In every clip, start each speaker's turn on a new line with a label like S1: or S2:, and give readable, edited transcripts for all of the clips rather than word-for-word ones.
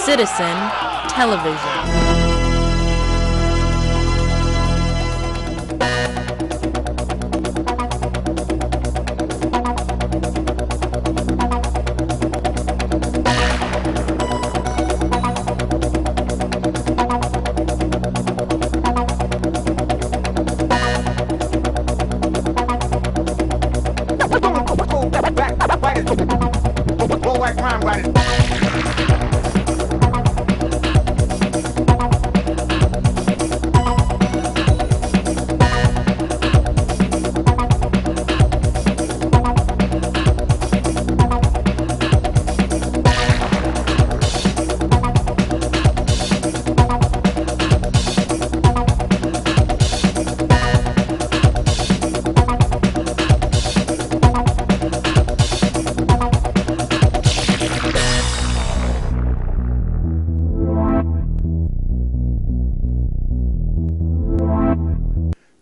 S1: Citizen Television.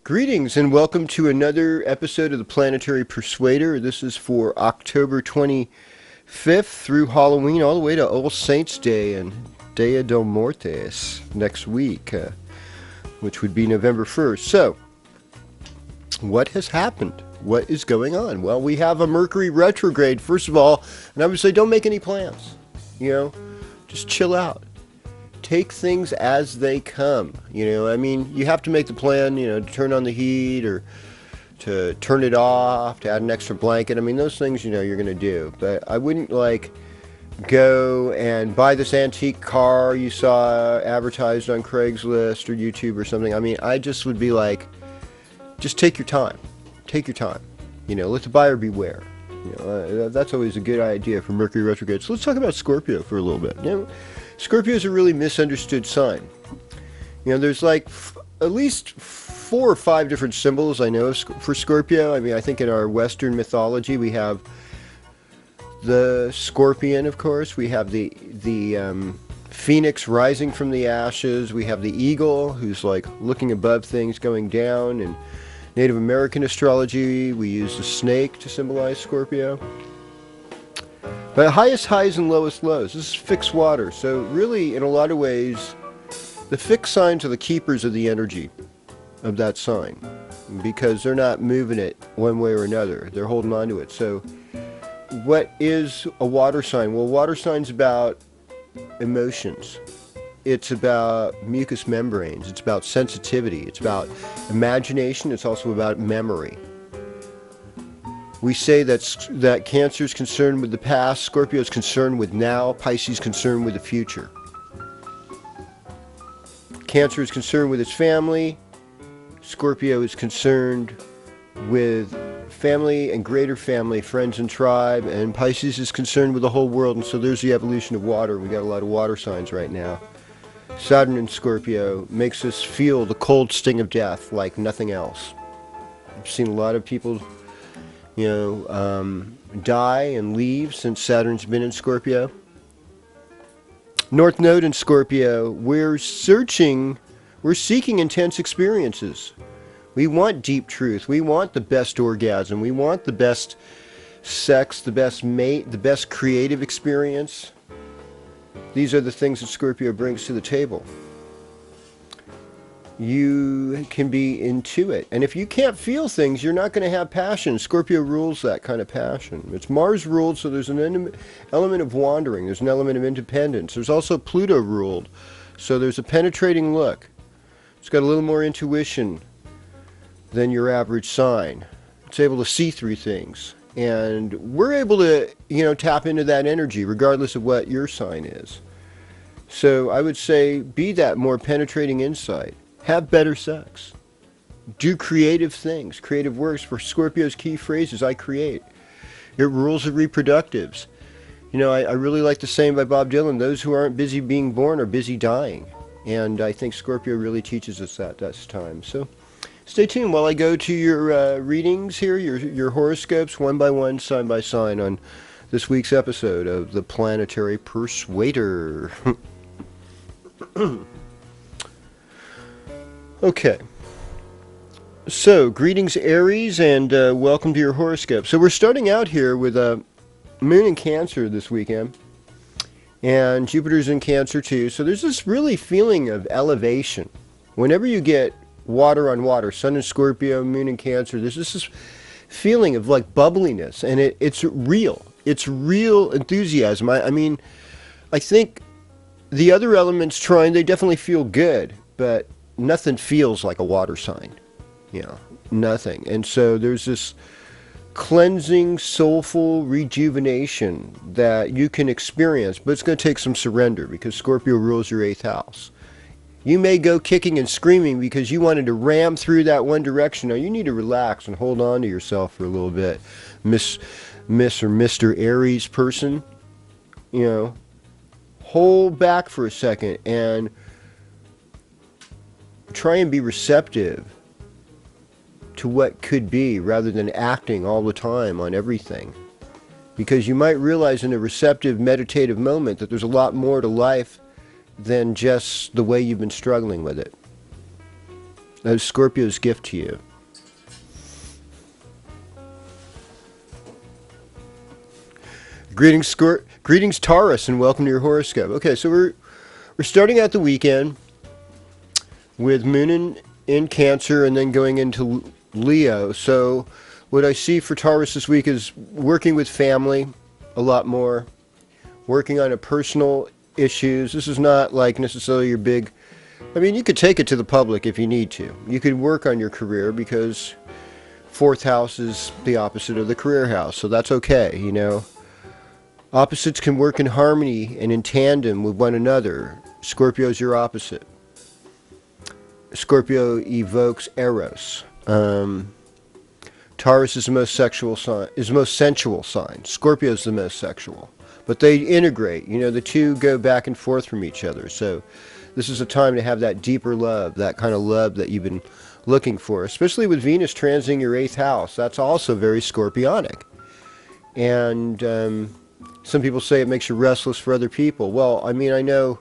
S2: Greetings and welcome to another episode of the Planetary Persuader. This is for October 25th through Halloween, all the way to All Saints Day and Dia de Muertos next week, which would be November 1st. So, what has happened? What is going on? Well, we have a Mercury retrograde, first of all, and I would say don't make any plans. Just chill out. Take things as they come. You have to make the plan, to turn on the heat or to turn it off, to add an extra blanket. Those things, you're going to do. But I wouldn't, go and buy this antique car you saw advertised on Craigslist or YouTube or something. I just would be like, just take your time. Take your time. Let the buyer beware. That's always a good idea for Mercury retrograde. So let's talk about Scorpio for a little bit. Scorpio is a really misunderstood sign. There's at least 4 or 5 different symbols I know for Scorpio. I think in our Western mythology we have the scorpion, of course. We have the phoenix rising from the ashes. We have the eagle who's looking above things going down. In Native American astrology, we use the snake to symbolize Scorpio. But highest highs and lowest lows. This is fixed water. So really, in a lot of ways, the fixed signs are the keepers of the energy of that sign, because they're not moving it one way or another. They're holding on to it. So what is a water sign? Well, water sign's about emotions. It's about mucous membranes. It's about sensitivity. It's about imagination. It's also about memory. We say that Cancer is concerned with the past, Scorpio is concerned with now, Pisces is concerned with the future. Cancer is concerned with its family, Scorpio is concerned with family and greater family, friends and tribe, and Pisces is concerned with the whole world. And so there's the evolution of water. We got a lot of water signs right now. Saturn in Scorpio makes us feel the cold sting of death like nothing else. I've seen a lot of people die and leave since Saturn's been in Scorpio. North Node in Scorpio, we're seeking intense experiences. We want deep truth. We want the best orgasm. We want the best sex, the best mate, the best creative experience. These are the things that Scorpio brings to the table. You can be into it. And if you can't feel things, you're not going to have passion. Scorpio rules that kind of passion. It's Mars ruled, so there's an element of wandering. There's an element of independence. There's also Pluto ruled, so there's a penetrating look. It's got a little more intuition than your average sign. It's able to see through things. And we're able to, tap into that energy regardless of what your sign is. So I would say be that more penetrating insight. Have better sex. Do creative things, creative works. For Scorpio's key phrase is I create. It rules the reproductives. I really like the saying by Bob Dylan, those who aren't busy being born are busy dying. And I think Scorpio really teaches us that this time. So stay tuned while I go to your readings here, your horoscopes, one by one, sign by sign, on this week's episode of the Planetary Persuader. Okay, so greetings Aries, and welcome to your horoscope. So we're starting out here with Moon in Cancer this weekend, And Jupiter's in Cancer too. So there's this really feeling of elevation. Whenever you get water on water, Sun in Scorpio, Moon in Cancer, there's this feeling of like bubbliness. And it's real. It's real enthusiasm. I mean, I think the other elements trying, they definitely feel good. But nothing feels like a water sign. You know, nothing. And so there's this cleansing, soulful rejuvenation that you can experience, but it's going to take some surrender because Scorpio rules your 8th house. You may go kicking and screaming because you wanted to ram through that one direction. Now you need to relax and hold on to yourself for a little bit, Miss or Mr. Aries person. You know, hold back for a second and try and be receptive to what could be rather than acting all the time on everything. Because you might realize in a receptive, meditative moment that there's a lot more to life than just the way you've been struggling with it. That is Scorpio's gift to you. Greetings Taurus, and welcome to your horoscope. Okay, so we're starting out the weekend with Moon in Cancer and then going into Leo. So what I see for Taurus this week is working with family a lot more, working on a personal issues. This is not like necessarily your big, I mean, you could take it to the public if you need to. You could work on your career because 4th house is the opposite of the career house, so that's okay, you know. Opposites can work in harmony and in tandem with one another. Scorpio's your opposite. Scorpio evokes Eros. Taurus is the most sexual sign, is the most sensual sign. Scorpio's the most sexual. But they integrate, you know, the two go back and forth from each other. So this is a time to have that deeper love, that kind of love that you've been looking for, especially with Venus transiting your 8th house. That's also very scorpionic. And some people say it makes you restless for other people. Well, I mean, I know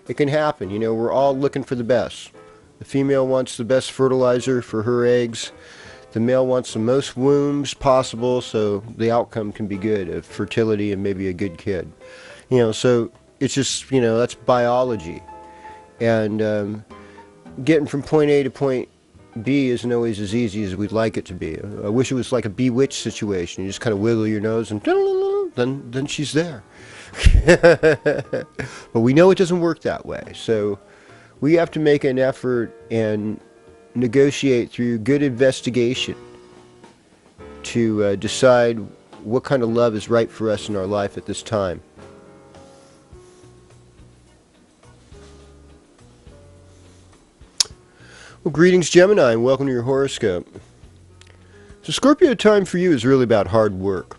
S2: it can happen. You know, we're all looking for the best. The female wants the best fertilizer for her eggs. The male wants the most wombs possible, so the outcome can be good of fertility and maybe a good kid. You know, so it's just, you know, that's biology. And getting from point A to point B isn't always as easy as we'd like it to be. I wish it was like a bewitched situation. You just kind of wiggle your nose and then she's there. But we know it doesn't work that way. So we have to make an effort and negotiate through good investigation to decide what kind of love is right for us in our life at this time. Well, greetings Gemini, and welcome to your horoscope. So Scorpio time for you is really about hard work.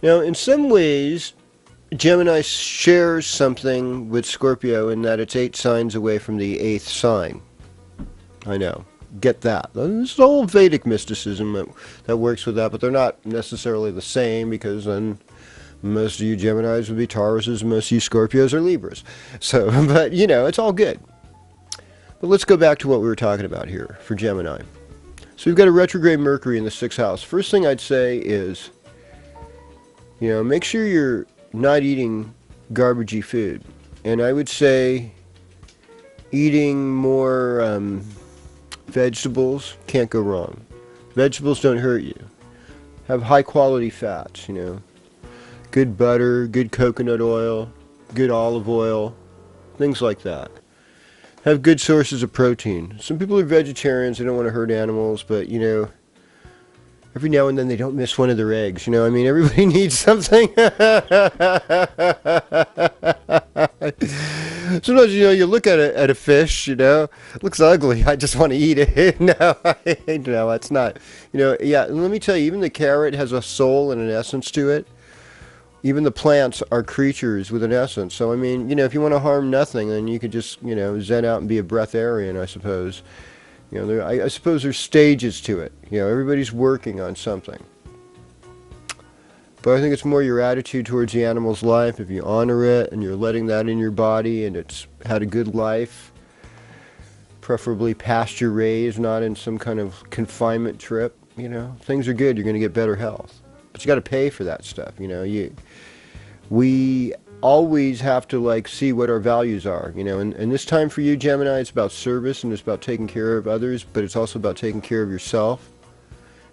S2: Now, in some ways, Gemini shares something with Scorpio in that it's 8 signs away from the 8th sign. I know. Get that. There's old Vedic mysticism that works with that, but they're not necessarily the same because then most of you Geminis would be Tauruses, most of you Scorpios are Libras. So, but you know, it's all good. But let's go back to what we were talking about here for Gemini. So we've got a retrograde Mercury in the 6th house. First thing I'd say is, you know, make sure you're not eating garbagey food. And I would say eating more vegetables, can't go wrong. Vegetables don't hurt you. Have high quality fats, you know. Good butter, good coconut oil, good olive oil, things like that. Have good sources of protein. Some people are vegetarians, they don't want to hurt animals, but you know, every now and then they don't miss one of their eggs. You know, I mean, everybody needs something. Sometimes, you know, you look at a fish, you know, it looks ugly. I just want to eat it. No, it's not. You know, yeah, and let me tell you, even the carrot has a soul and an essence to it. Even the plants are creatures with an essence. So, I mean, you know, if you want to harm nothing, then you could just, you know, zen out and be a breatharian, I suppose. You know, I suppose there's stages to it. You know, everybody's working on something. But I think it's more your attitude towards the animal's life. If you honor it and you're letting that in your body and it's had a good life, preferably pasture raised, not in some kind of confinement trip, you know, things are good. You're going to get better health. But you got to pay for that stuff, you know. we always have to like see what our values are, you know, and this time for you, Gemini, it's about service and it's about taking care of others, but it's also about taking care of yourself.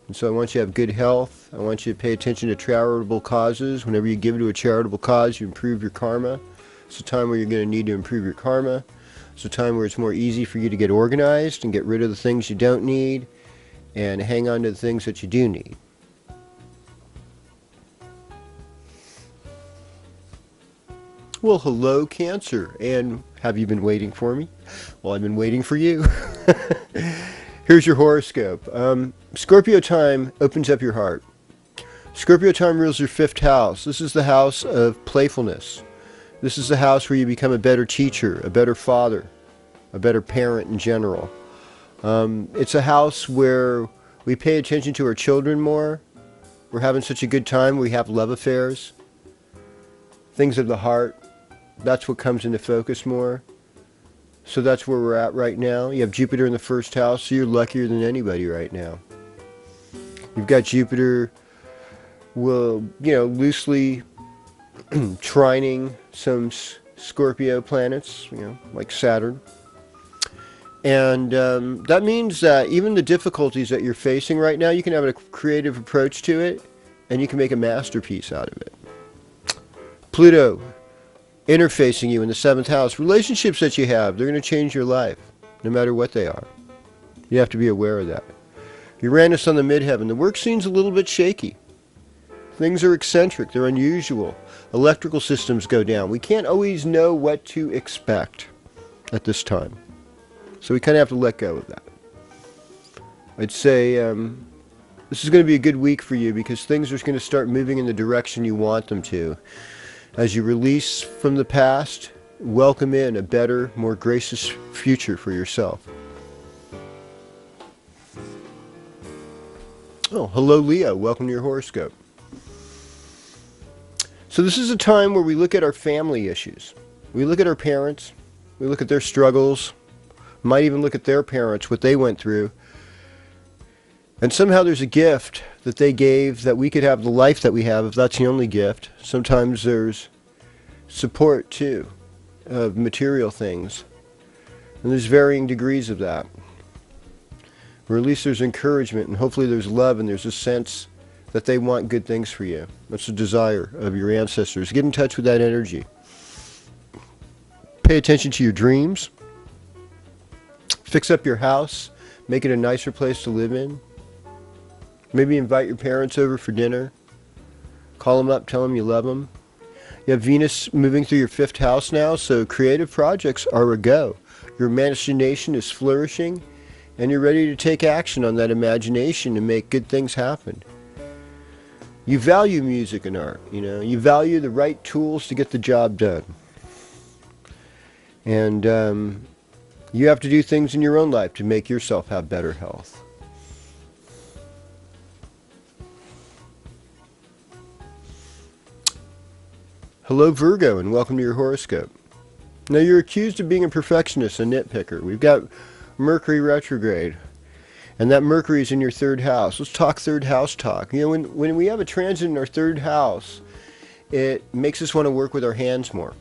S2: And so I want you to have good health. I want you to pay attention to charitable causes. Whenever you give to a charitable cause, you improve your karma. It's a time where you're going to need to improve your karma. It's a time where it's more easy for you to get organized and get rid of the things you don't need and hang on to the things that you do need. Well, hello, Cancer. And have you been waiting for me? Well, I've been waiting for you. Here's your horoscope. Scorpio time opens up your heart. Scorpio time rules your 5th house. This is the house of playfulness. This is the house where you become a better teacher, a better father, a better parent in general. It's a house where we pay attention to our children more. We're having such a good time. We have love affairs, things of the heart. That's what comes into focus more. So that's where we're at right now. You have Jupiter in the 1st house, so you're luckier than anybody right now. You've got Jupiter, well, you know, loosely trining some Scorpio planets, you know, like Saturn. And that means that even the difficulties that you're facing right now, you can have a creative approach to it, and you can make a masterpiece out of it. Pluto interfacing you in the 7th house. Relationships that you have, they're going to change your life, no matter what they are. You have to be aware of that. Uranus on the midheaven. The work scene's a little bit shaky. Things are eccentric. They're unusual. Electrical systems go down. We can't always know what to expect at this time. So we kind of have to let go of that. I'd say this is going to be a good week for you because things are going to start moving in the direction you want them to. As you release from the past, welcome in a better, more gracious future for yourself. Oh, hello Leo. Welcome to your horoscope. So this is a time where we look at our family issues. We look at our parents. We look at their struggles. Might even look at their parents, what they went through. And somehow there's a gift that they gave that we could have the life that we have if that's the only gift. Sometimes there's support too of material things. And there's varying degrees of that. Or at least there's encouragement and hopefully there's love and there's a sense that they want good things for you. That's a desire of your ancestors. Get in touch with that energy. Pay attention to your dreams. Fix up your house. Make it a nicer place to live in. Maybe invite your parents over for dinner. Call them up, tell them you love them. You have Venus moving through your 5th house now, so creative projects are a go. Your imagination is flourishing, and you're ready to take action on that imagination and make good things happen. You value music and art, you know. You value the right tools to get the job done. And you have to do things in your own life to make yourself have better health. Hello Virgo and welcome to your horoscope. Now you're accused of being a perfectionist, a nitpicker. We've got Mercury retrograde. And that Mercury is in your 3rd house. Let's talk 3rd house talk. You know, when we have a transit in our 3rd house, it makes us want to work with our hands more.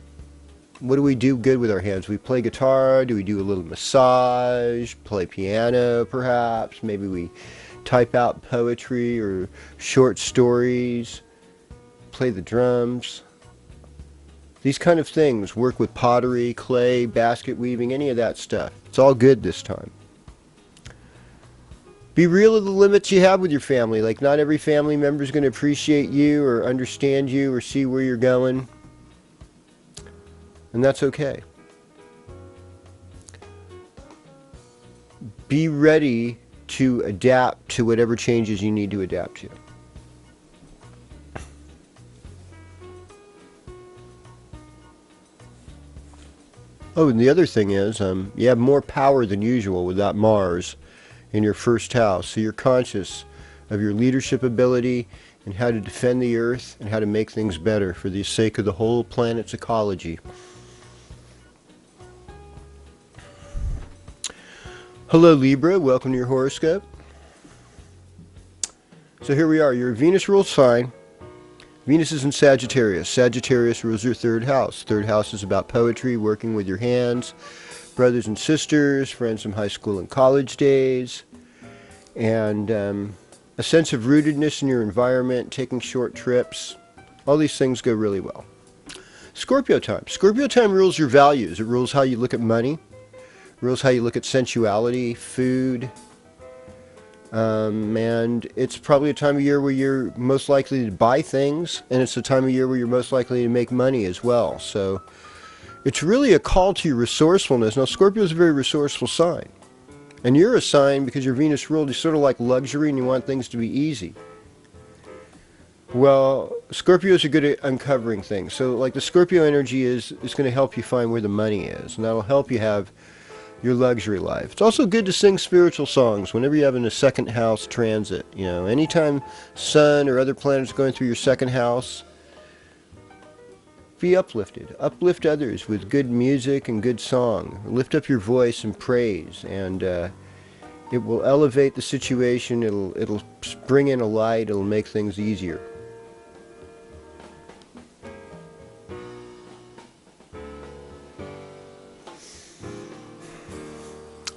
S2: What do we do good with our hands? We play guitar, do we do a little massage, play piano perhaps, maybe we type out poetry or short stories, play the drums. These kind of things, work with pottery, clay, basket weaving, any of that stuff. It's all good this time. Be real of the limits you have with your family. Like not every family member is going to appreciate you or understand you or see where you're going. And that's okay. Be ready to adapt to whatever changes you need to adapt to. Oh, and the other thing is, you have more power than usual with that Mars in your 1st house. So you're conscious of your leadership ability and how to defend the Earth and how to make things better for the sake of the whole planet's ecology. Hello Libra, welcome to your horoscope. So here we are, you're a Venus ruled sign. Venus is in Sagittarius. Sagittarius rules your third house. Third house is about poetry, working with your hands, brothers and sisters, friends from high school and college days, and a sense of rootedness in your environment, taking short trips. All these things go really well. Scorpio time. Scorpio time rules your values. It rules how you look at money, rules how you look at sensuality, food, and it's probably a time of year where you're most likely to buy things, and it's a time of year where you're most likely to make money as well. So it's really a call to your resourcefulness. Now, Scorpio is a very resourceful sign, and you're a sign because your Venus ruled is sort of like luxury and you want things to be easy. Well, Scorpios are good at uncovering things. So like the Scorpio energy is going to help you find where the money is, and that'll help you have your luxury life. It's also good to sing spiritual songs whenever you're having a second house transit. You know, anytime sun or other planets are going through your second house, be uplifted. Uplift others with good music and good song. Lift up your voice and praise, and it will elevate the situation. It'll bring in a light. It'll make things easier.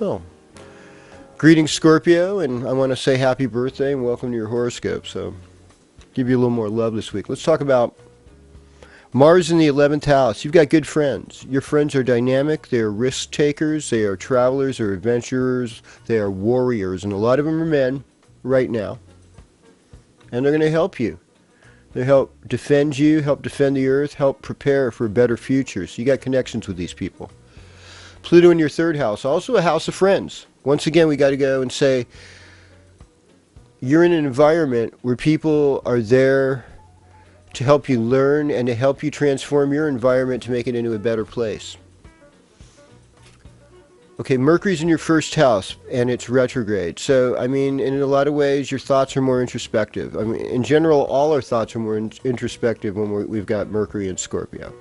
S2: Oh, greetings Scorpio, and I want to say happy birthday and welcome to your horoscope. So, give you a little more love this week. Let's talk about Mars in the 11th house. You've got good friends. Your friends are dynamic. They are risk takers. They are travelers or adventurers. They are warriors, and a lot of them are men right now. And they're going to help you. They help defend you, help defend the earth, help prepare for a better future. So you got connections with these people. Pluto in your third house, also a house of friends. Once again, we got to go and say, you're in an environment where people are there to help you learn and to help you transform your environment to make it into a better place. Okay, Mercury's in your first house, and it's retrograde. So, I mean, in a lot of ways, your thoughts are more introspective. I mean, in general, all our thoughts are more introspective when we've got Mercury in Scorpio.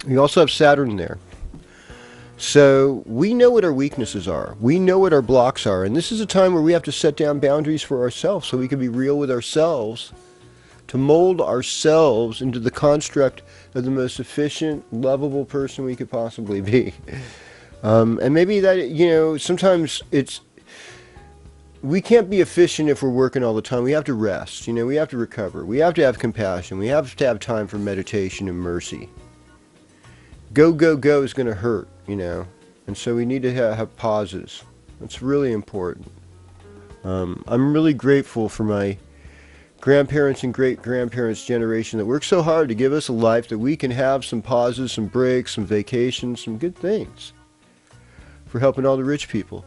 S2: We also have Saturn there. So we know what our weaknesses are. We know what our blocks are. And this is a time where we have to set down boundaries for ourselves so we can be real with ourselves, to mold ourselves into the construct of the most efficient, lovable person we could possibly be. And maybe that, you know, sometimes we can't be efficient if we're working all the time. We have to rest. You know, we have to recover. We have to have compassion. We have to have time for meditation and mercy. Go, go, go is going to hurt, you know, and so we need to have pauses. That's really important. I'm really grateful for my grandparents and great-grandparents' generation that worked so hard to give us a life that we can have some pauses, some breaks, some vacations, some good things for helping all the rich people.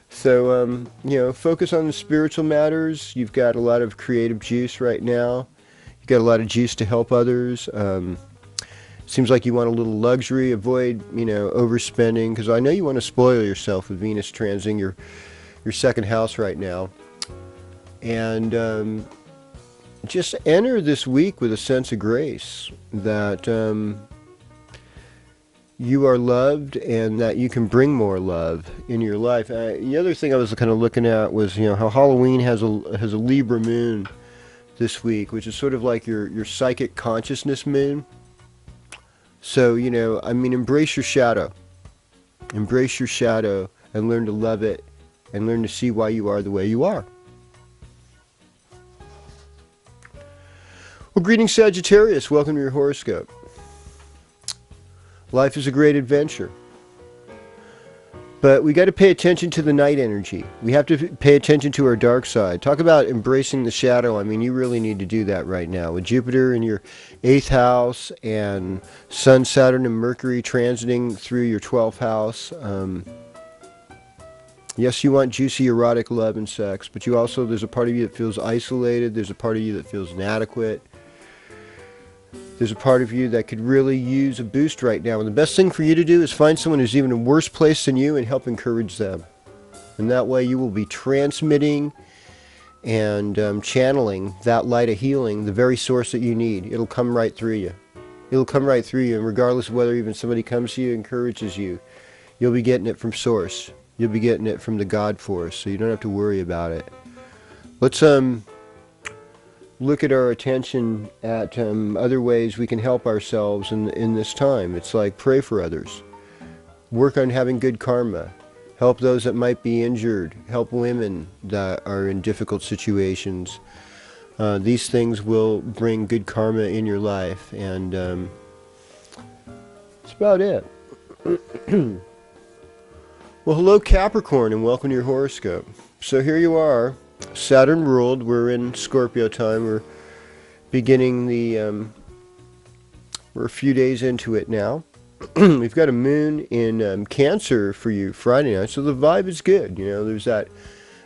S2: So, you know, focus on the spiritual matters. You've got a lot of creative juice right now. You've got a lot of juice to help others. Seems like you want a little luxury. Avoid, you know, overspending, because I know you want to spoil yourself with Venus transiting your second house right now. And just enter this week with a sense of grace that you are loved and that you can bring more love in your life. The other thing I was kind of looking at was, you know, how Halloween has a Libra moon this week, which is sort of like your psychic consciousness moon. So, you know, I mean, embrace your shadow. Embrace your shadow and learn to love it and learn to see why you are the way you are. Well, greetings Sagittarius. Welcome to your horoscope. Life is a great adventure. But we got to pay attention to the night energy. We have to pay attention to our dark side. Talk about embracing the shadow. I mean, you really need to do that right now. With Jupiter in your 8th house and Sun, Saturn, and Mercury transiting through your 12th house. Yes, you want juicy, erotic love and sex, but you also, there's a part of you that feels isolated. There's a part of you that feels inadequate. There's a part of you that could really use a boost right now. And the best thing for you to do is find someone who's even in a worse place than you and help encourage them. And that way you will be transmitting and channeling that light of healing, the very source that you need. It'll come right through you. It'll come right through you. And regardless of whether even somebody comes to you, encourages you, you'll be getting it from source. You'll be getting it from the God force, so you don't have to worry about it. Let's look at our attention at other ways we can help ourselves in this time. It's like pray for others. Work on having good karma. Help those that might be injured. Help women that are in difficult situations. These things will bring good karma in your life, and that's about it. Well, hello Capricorn, and welcome to your horoscope. So here you are, Saturn ruled. We're in Scorpio time. We're beginning the, we're a few days into it now. We've got a moon in Cancer for you Friday night, so the vibe is good. You know, there's that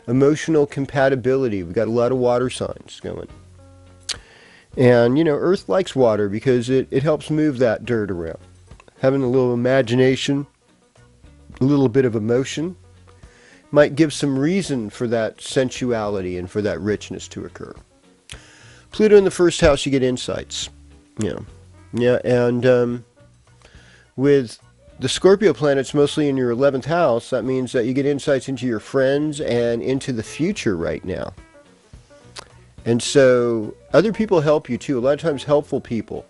S2: emotional compatibility. We've got a lot of water signs going. And, you know, Earth likes water because it helps move that dirt around. Having a little imagination, a little bit of emotion, might give some reason for that sensuality and for that richness to occur. Pluto in the first house, you get insights. You know. Yeah, and with the Scorpio planets mostly in your 11th house, that means that you get insights into your friends and into the future right now. And so other people help you too. A lot of times helpful people.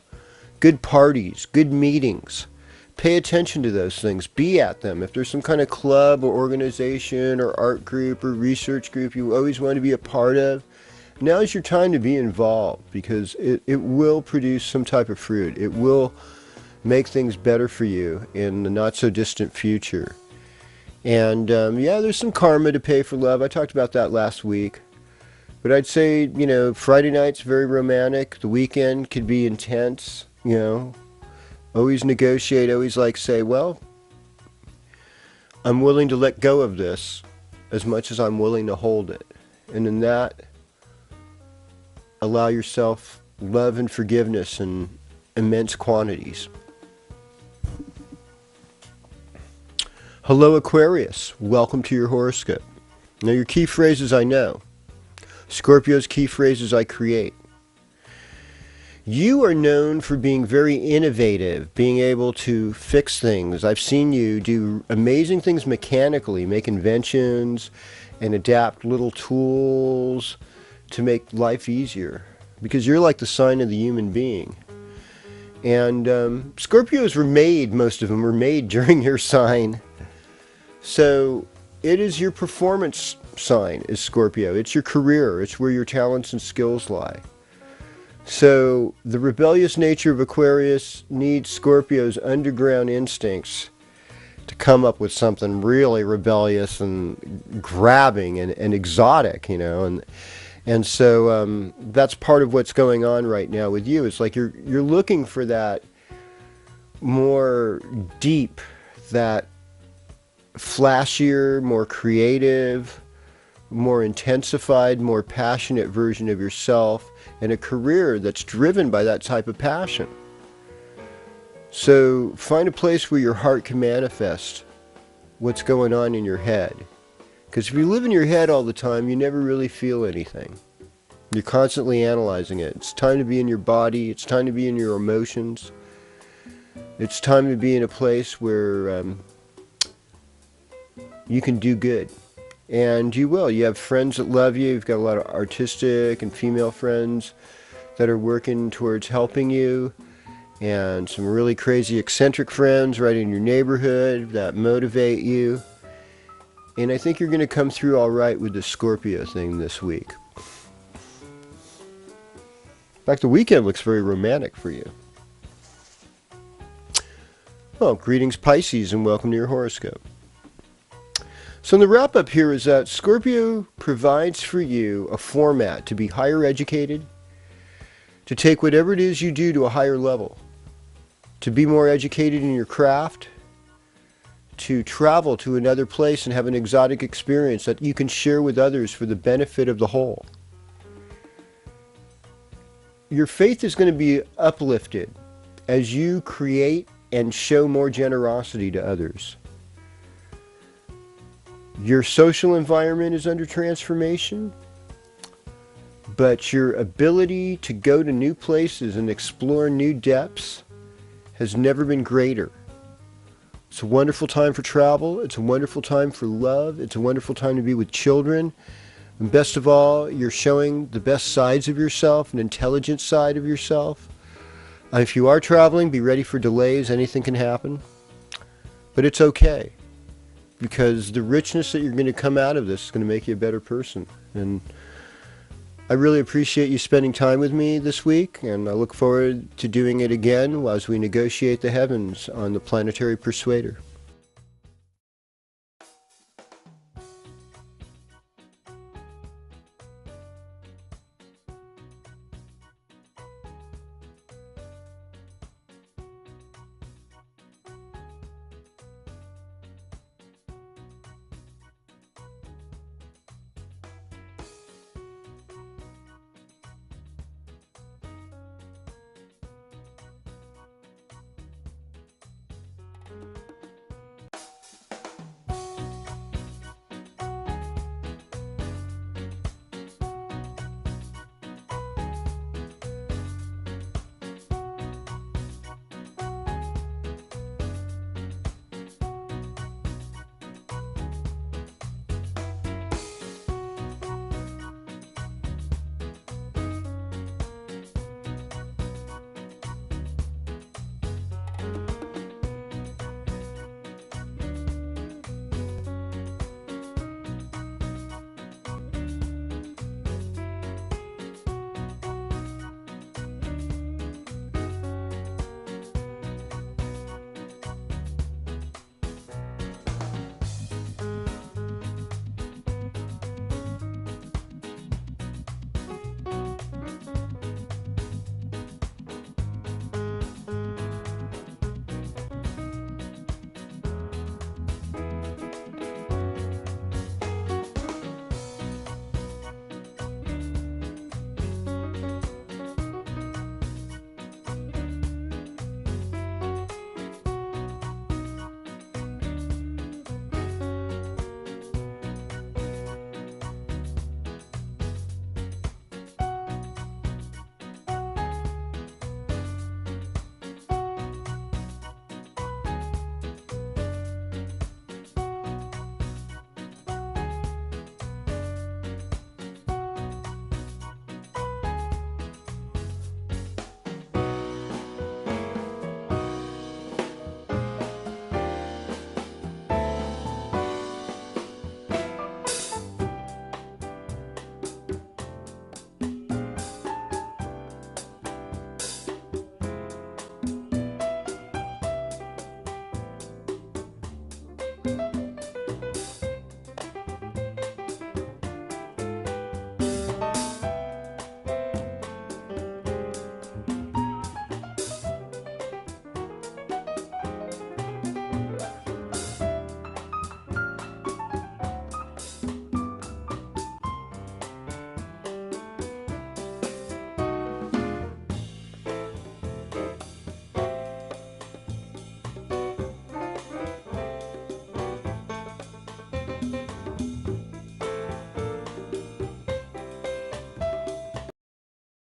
S2: Good parties, good meetings. Pay attention to those things. Be at them. If there's some kind of club or organization or art group or research group you always want to be a part of, now is your time to be involved, because it will produce some type of fruit. It will make things better for you in the not so distant future. And yeah, there's some karma to pay for love. I talked about that last week. But I'd say, you know, Friday night's very romantic. The weekend could be intense, you know. Always negotiate, always like say, well, I'm willing to let go of this as much as I'm willing to hold it. And in that, allow yourself love and forgiveness in immense quantities. Hello Aquarius, welcome to your horoscope. Now your key phrases I know. Scorpio's key phrases I create. You are known for being very innovative, being able to fix things. I've seen you do amazing things mechanically, make inventions and adapt little tools to make life easier, because you're like the sign of the human being. And Scorpios were made, most of them were made during your sign. So it is your performance sign is Scorpio. It's your career. It's where your talents and skills lie. So the rebellious nature of Aquarius needs Scorpio's underground instincts to come up with something really rebellious and grabbing and exotic, you know. And so that's part of what's going on right now with you. It's like you're looking for that more deep, that flashier, more creative, more intensified, more passionate version of yourself, and a career that's driven by that type of passion. So find a place where your heart can manifest what's going on in your head. Because if you live in your head all the time, you never really feel anything. You're constantly analyzing it. It's time to be in your body. It's time to be in your emotions. It's time to be in a place where you can do good. And you will. You have friends that love you. You've got a lot of artistic and female friends that are working towards helping you. And some really crazy eccentric friends right in your neighborhood that motivate you. And I think you're going to come through all right with the Scorpio thing this week. In fact, the weekend looks very romantic for you. Well, greetings Pisces, and welcome to your horoscope. So the wrap up here is that Scorpio provides for you a format to be higher educated, to take whatever it is you do to a higher level, to be more educated in your craft, to travel to another place and have an exotic experience that you can share with others for the benefit of the whole. Your faith is going to be uplifted as you create and show more generosity to others. Your social environment is under transformation, but your ability to go to new places and explore new depths has never been greater. It's a wonderful time for travel. It's a wonderful time for love. It's a wonderful time to be with children. And best of all, you're showing the best sides of yourself, an intelligent side of yourself. If you are traveling, be ready for delays. Anything can happen. But it's okay, because the richness that you're going to come out of this is going to make you a better person. And I really appreciate you spending time with me this week, and I look forward to doing it again as we negotiate the heavens on the Planetary Persuader.